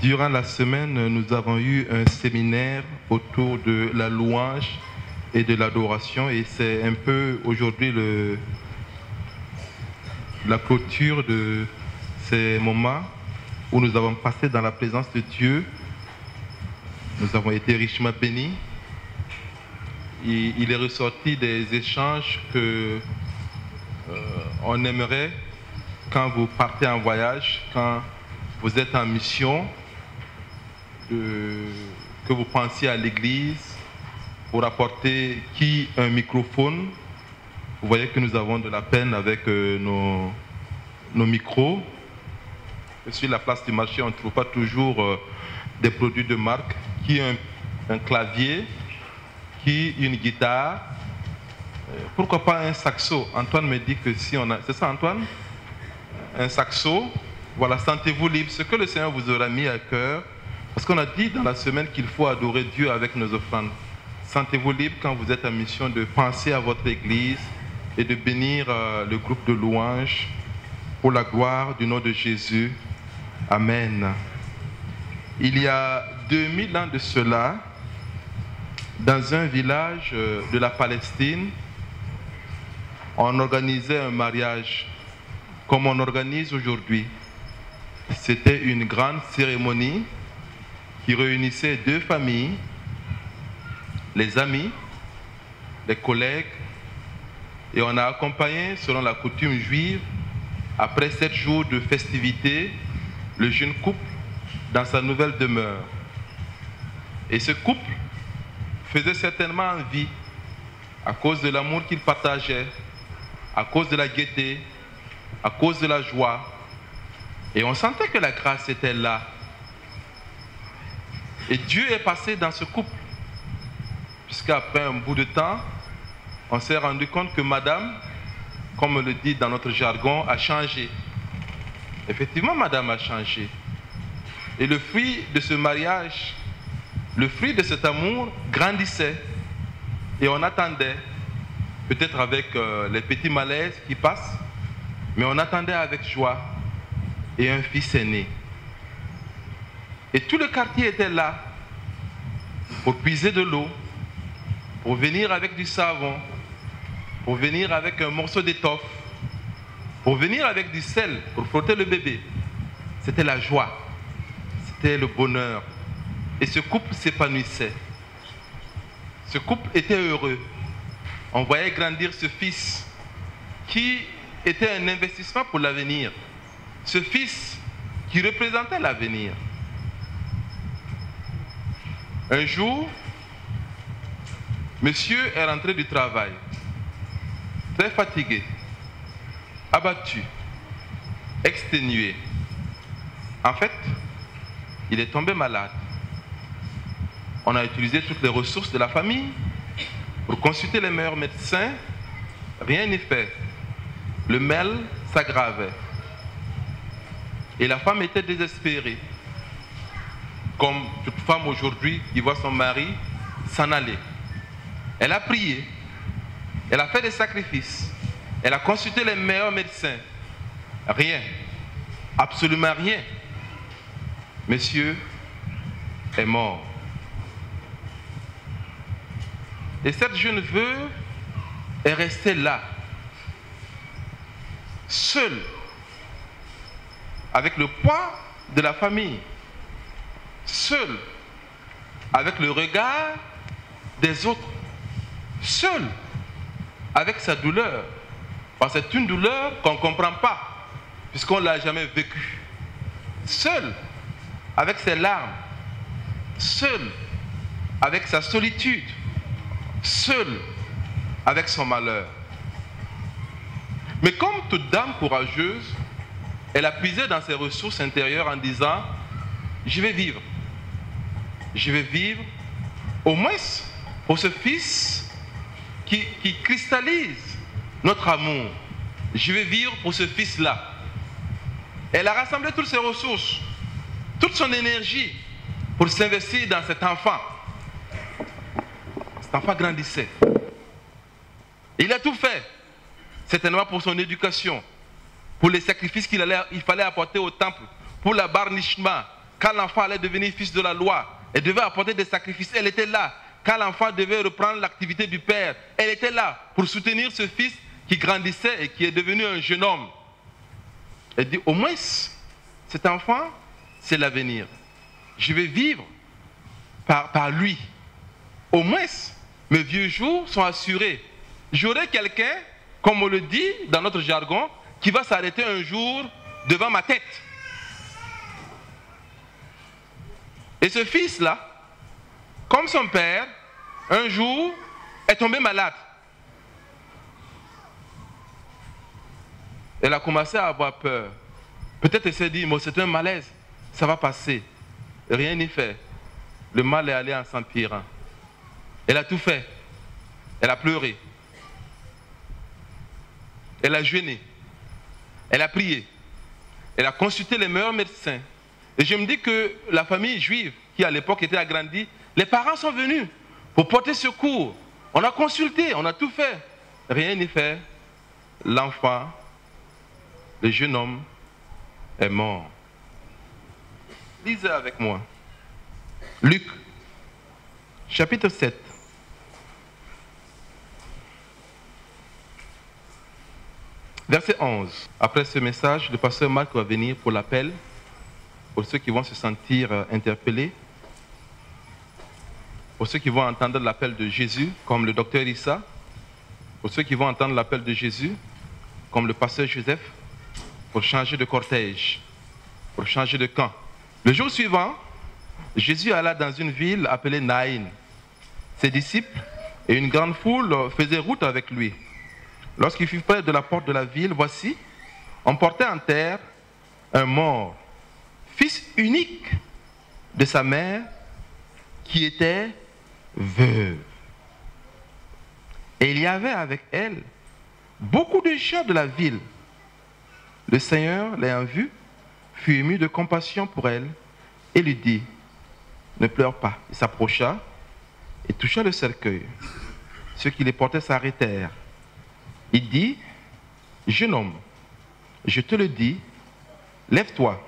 Durant la semaine, nous avons eu un séminaire autour de la louange et de l'adoration, et c'est un peu aujourd'hui la clôture de ces moments où nous avons passé dans la présence de Dieu. Nous avons été richement bénis. Il est ressorti des échanges que on aimerait, quand vous partez en voyage, quand vous êtes en mission, que vous pensiez à l'église pour apporter un microphone. Vous voyez que nous avons de la peine avec nos micros. Sur la place du marché, on ne trouve pas toujours des produits de marque. Qui un clavier, qui une guitare. Pourquoi pas un saxo? Antoine me dit que si on a... C'est ça, Antoine? Un saxo. Voilà, sentez-vous libre. Ce que le Seigneur vous aura mis à cœur. Parce qu'on a dit dans la semaine qu'il faut adorer Dieu avec nos offrandes. Sentez-vous libre quand vous êtes en mission de penser à votre église et de bénir le groupe de louanges pour la gloire du nom de Jésus. Amen. Il y a 2000 ans de cela, dans un village de la Palestine, on organisait un mariage comme on organise aujourd'hui. C'était une grande cérémonie qui réunissait deux familles, les amis, les collègues, et on a accompagné, selon la coutume juive, après 7 jours de festivités, le jeune couple dans sa nouvelle demeure. Et ce couple faisait certainement envie à cause de l'amour qu'il partageait, à cause de la gaieté, à cause de la joie. Et on sentait que la grâce était là. Et Dieu est passé dans ce couple. Puisqu'après un bout de temps, on s'est rendu compte que madame, comme on le dit dans notre jargon, a changé. Effectivement, madame a changé. Et le fruit de ce mariage, le fruit de cet amour grandissait. Et on attendait, peut-être avec les petits malaises qui passent, mais on attendait avec joie. Et un fils est né. Et tout le quartier était là pour puiser de l'eau, pour venir avec du savon, pour venir avec un morceau d'étoffe, pour venir avec du sel, pour frotter le bébé. C'était la joie, c'était le bonheur. Et ce couple s'épanouissait. Ce couple était heureux. On voyait grandir ce fils qui était un investissement pour l'avenir. Ce fils qui représentait l'avenir. Un jour, monsieur est rentré du travail, très fatigué, abattu, exténué. En fait, il est tombé malade. On a utilisé toutes les ressources de la famille pour consulter les meilleurs médecins. Rien n'est fait. Le mal s'aggravait. Et la femme était désespérée. Comme toute femme aujourd'hui qui voit son mari s'en aller. Elle a prié. Elle a fait des sacrifices. Elle a consulté les meilleurs médecins. Rien. Absolument rien. Monsieur est mort. Et cette jeune veuve est restée là. Seule. Avec le poids de la famille. Seul, avec le regard des autres, seul, avec sa douleur, parce que c'est une douleur qu'on ne comprend pas, puisqu'on ne l'a jamais vécue, seul, avec ses larmes, seul, avec sa solitude, seul, avec son malheur. Mais comme toute dame courageuse, elle a puisé dans ses ressources intérieures en disant, je vais vivre. Je vais vivre au moins pour ce fils qui cristallise notre amour. Je vais vivre pour ce fils-là. Elle a rassemblé toutes ses ressources, toute son énergie pour s'investir dans cet enfant. Cet enfant grandissait. Il a tout fait, certainement pour son éducation, pour les sacrifices qu'il fallait apporter au temple, pour le barnissement, quand l'enfant allait devenir fils de la loi, elle devait apporter des sacrifices, elle était là. Quand l'enfant devait reprendre l'activité du père, elle était là pour soutenir ce fils qui grandissait et qui est devenu un jeune homme. Elle dit, au moins, cet enfant, c'est l'avenir. Je vais vivre par lui. Au moins, mes vieux jours sont assurés. J'aurai quelqu'un, comme on le dit dans notre jargon, qui va s'arrêter un jour devant ma tête. Et ce fils-là, comme son père, un jour, est tombé malade. Elle a commencé à avoir peur. Peut-être elle s'est dit, moi c'est un malaise, ça va passer. Rien n'y fait. Le mal est allé en s'empirant. Elle a tout fait. Elle a pleuré. Elle a jeûné. Elle a prié. Elle a consulté les meilleurs médecins. Et je me dis que la famille juive, qui à l'époque était agrandie, les parents sont venus pour porter secours. On a consulté, on a tout fait. Rien n'y fait. L'enfant, le jeune homme, est mort. Lisez avec moi. Luc, chapitre 7. Verset 11. Après ce message, le pasteur Marc va venir pour l'appel, pour ceux qui vont se sentir interpellés, pour ceux qui vont entendre l'appel de Jésus, comme le docteur Issa, pour ceux qui vont entendre l'appel de Jésus, comme le pasteur Joseph, pour changer de cortège, pour changer de camp. Le jour suivant, Jésus alla dans une ville appelée Naïn. Ses disciples et une grande foule faisaient route avec lui. Lorsqu'il fut près de la porte de la ville, voici, on portait en terre un mort, fils unique de sa mère, qui était veuve. Et il y avait avec elle beaucoup de gens de la ville. Le Seigneur, l'ayant vue, fut ému de compassion pour elle et lui dit, ne pleure pas. Il s'approcha et toucha le cercueil. Ceux qui les portaient s'arrêtèrent. Il dit, jeune homme, je te le dis, lève-toi.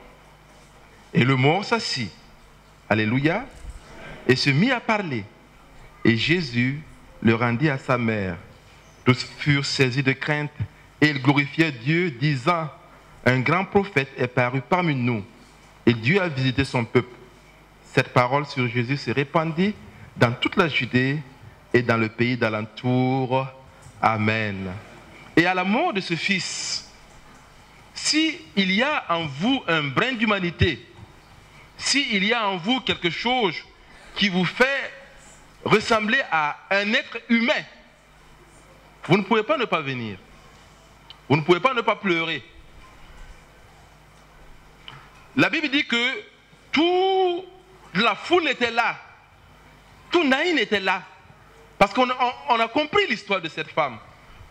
Et le mort s'assit. Alléluia. Et se mit à parler. Et Jésus le rendit à sa mère. Tous furent saisis de crainte et ils glorifiaient Dieu, disant, un grand prophète est paru parmi nous et Dieu a visité son peuple. Cette parole sur Jésus se répandit dans toute la Judée et dans le pays d'alentour. Amen. Et à la mort de ce fils, s'il y a en vous un brin d'humanité, s'il y a en vous quelque chose qui vous fait ressembler à un être humain, vous ne pouvez pas ne pas venir. Vous ne pouvez pas ne pas pleurer. La Bible dit que toute la foule était là. Tout Naïn était là. Parce qu'on a compris l'histoire de cette femme.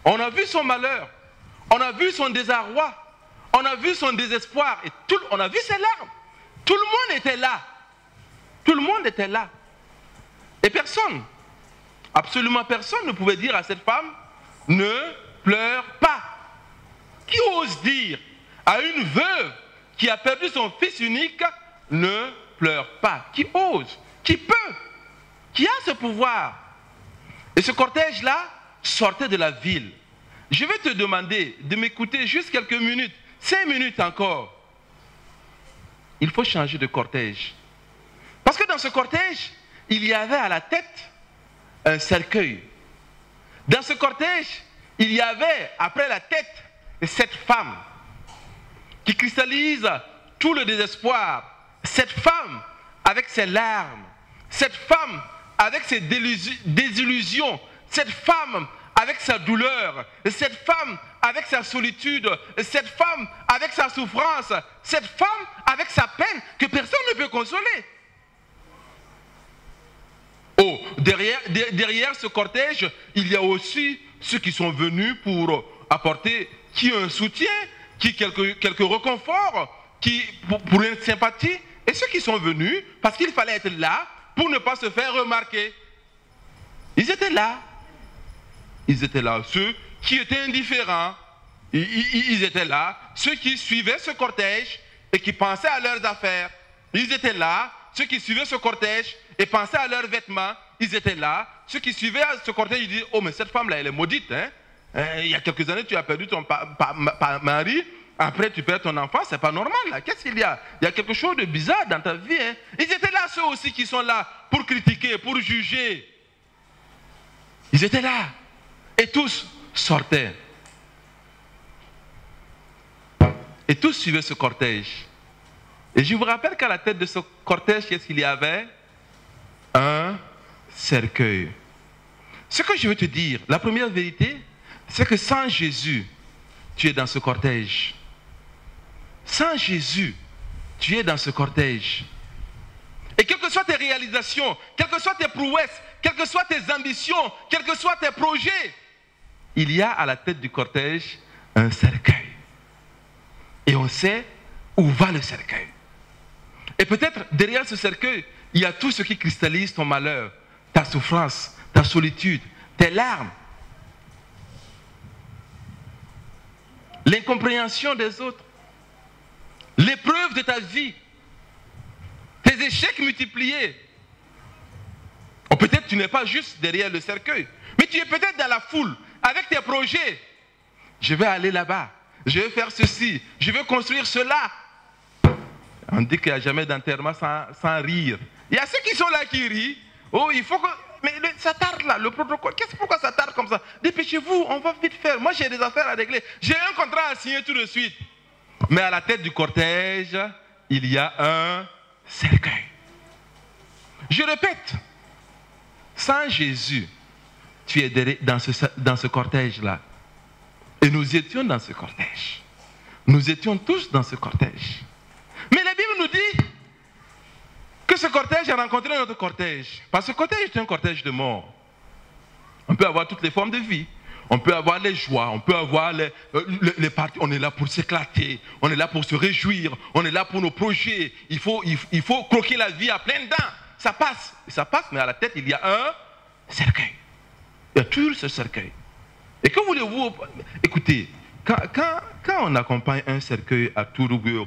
On a vu son malheur. On a vu son désarroi. On a vu son désespoir. Et on a vu ses larmes. Tout le monde était là. Tout le monde était là. Et personne, absolument personne ne pouvait dire à cette femme, ne pleure pas. Qui ose dire à une veuve qui a perdu son fils unique, ne pleure pas? Qui ose? Qui peut? Qui a ce pouvoir? Et ce cortège-là sortait de la ville. Je vais te demander de m'écouter juste quelques minutes, 5 minutes encore. Il faut changer de cortège. Parce que dans ce cortège, il y avait à la tête un cercueil. Dans ce cortège, il y avait après la tête cette femme qui cristallise tout le désespoir. Cette femme avec ses larmes. Cette femme avec ses désillusions. Cette femme avec sa douleur. Cette femme avec sa solitude. Cette femme avec sa souffrance. Cette femme avec sa peine que personne ne peut consoler. Oh, derrière ce cortège, il y a aussi ceux qui sont venus pour apporter un soutien, quelques réconforts, pour une sympathie, et ceux qui sont venus parce qu'il fallait être là pour ne pas se faire remarquer. Ils étaient là. Ils étaient là. Ceux qui étaient indifférents, ils étaient là. Ceux qui suivaient ce cortège et qui pensaient à leurs affaires. Ils étaient là, ceux qui suivaient ce cortège et pensaient à leurs vêtements, ils étaient là. Ceux qui suivaient ce cortège, ils disaient, oh mais cette femme-là, elle est maudite. Hein? Il y a quelques années, tu as perdu ton mari, après tu perds ton enfant, c'est pas normal. Qu'est-ce qu'il y a? Il y a quelque chose de bizarre dans ta vie. Hein? Ils étaient là, ceux aussi qui sont là pour critiquer, pour juger. Ils étaient là. Et tous sortaient. Et tous suivaient ce cortège. Et je vous rappelle qu'à la tête de ce cortège, qu'est-ce qu'il y avait? Un cercueil. Ce que je veux te dire, la première vérité, c'est que sans Jésus, tu es dans ce cortège. Sans Jésus, tu es dans ce cortège. Et quelles que soient tes réalisations, quelles que soient tes prouesses, quelles que soient tes ambitions, quels que soient tes projets, il y a à la tête du cortège un cercueil. Et on sait où va le cercueil. Et peut-être derrière ce cercueil, il y a tout ce qui cristallise ton malheur, ta souffrance, ta solitude, tes larmes, l'incompréhension des autres, l'épreuve de ta vie, tes échecs multipliés. Ou peut-être tu n'es pas juste derrière le cercueil, mais tu es peut-être dans la foule avec tes projets. Je vais aller là-bas, je vais faire ceci, je vais construire cela. On dit qu'il n'y a jamais d'enterrement sans rire. Il y a ceux qui sont là qui rient. Oh, il faut que... Mais ça tarde là, le protocole. Pourquoi ça tarde comme ça? Dépêchez-vous, on va vite faire. Moi, j'ai des affaires à régler. J'ai un contrat à signer tout de suite. Mais à la tête du cortège, il y a un cercueil. Je répète, sans Jésus, tu es dans ce cortège-là. Et nous étions dans ce cortège. Nous étions tous dans ce cortège. Mais la Bible nous dit que ce cortège a rencontré notre cortège. Parce que ce cortège est un cortège de mort. On peut avoir toutes les formes de vie. On peut avoir les joies, on peut avoir les parties. On est là pour s'éclater, on est là pour se réjouir, on est là pour nos projets. Il faut croquer la vie à pleines dents. Ça passe, mais à la tête, il y a un cercueil. Il y a toujours ce cercueil. Et que voulez-vous? Écoutez, quand on accompagne un cercueil à Tourougu,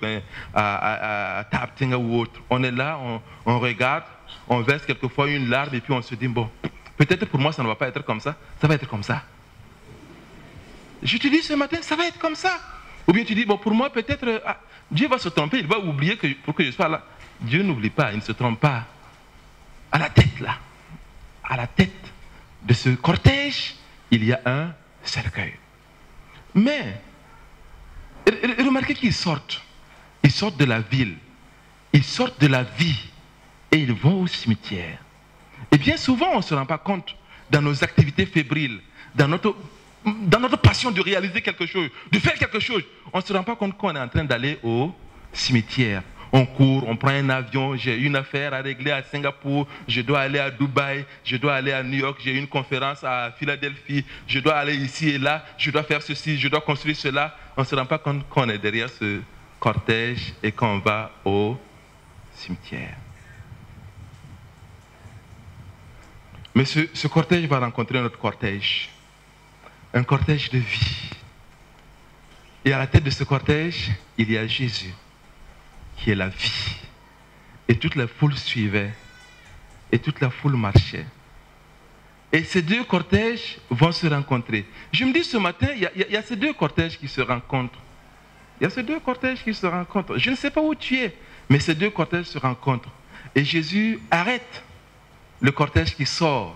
à Taptenga ou autre, on est là, on regarde, on verse quelquefois une larme et puis on se dit, bon, peut-être pour moi ça ne va pas être comme ça, ça va être comme ça. Je te dis ce matin, ça va être comme ça. Ou bien tu dis, bon, pour moi peut-être, Dieu va se tromper, il va oublier pour que je sois là. Dieu n'oublie pas, il ne se trompe pas. À la tête là, à la tête de ce cortège, il y a un cercueil. Mais, remarquez qu'ils sortent. Ils sortent de la ville. Ils sortent de la vie. Et ils vont au cimetière. Et bien souvent, on ne se rend pas compte dans nos activités fébriles, dans notre passion de réaliser quelque chose, de faire quelque chose. On ne se rend pas compte qu'on est en train d'aller au cimetière. On court, on prend un avion, j'ai une affaire à régler à Singapour, je dois aller à Dubaï, je dois aller à New York, j'ai une conférence à Philadelphie, je dois aller ici et là, je dois faire ceci, je dois construire cela. On ne se rend pas compte qu'on est derrière ce cortège et qu'on va au cimetière. Mais ce cortège va rencontrer notre cortège, un cortège de vie. Et à la tête de ce cortège, il y a Jésus, qui est la vie. Et toute la foule suivait. Et toute la foule marchait. Et ces deux cortèges vont se rencontrer. Je me dis ce matin, il y a ces deux cortèges qui se rencontrent. Il y a ces deux cortèges qui se rencontrent. Je ne sais pas où tu es, mais ces deux cortèges se rencontrent. Et Jésus arrête le cortège qui sort.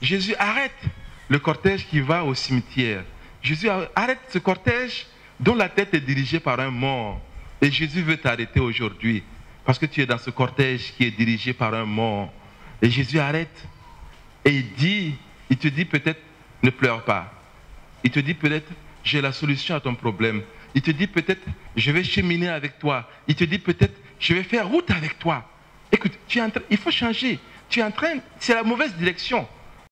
Jésus arrête le cortège qui va au cimetière. Jésus arrête ce cortège dont la tête est dirigée par un mort. Et Jésus veut t'arrêter aujourd'hui parce que tu es dans ce cortège qui est dirigé par un mort. Et Jésus arrête et il te dit peut-être ne pleure pas. Il te dit peut-être j'ai la solution à ton problème. Il te dit peut-être je vais cheminer avec toi. Il te dit peut-être je vais faire route avec toi. Écoute, il faut changer. Tu es en train, c'est la mauvaise direction.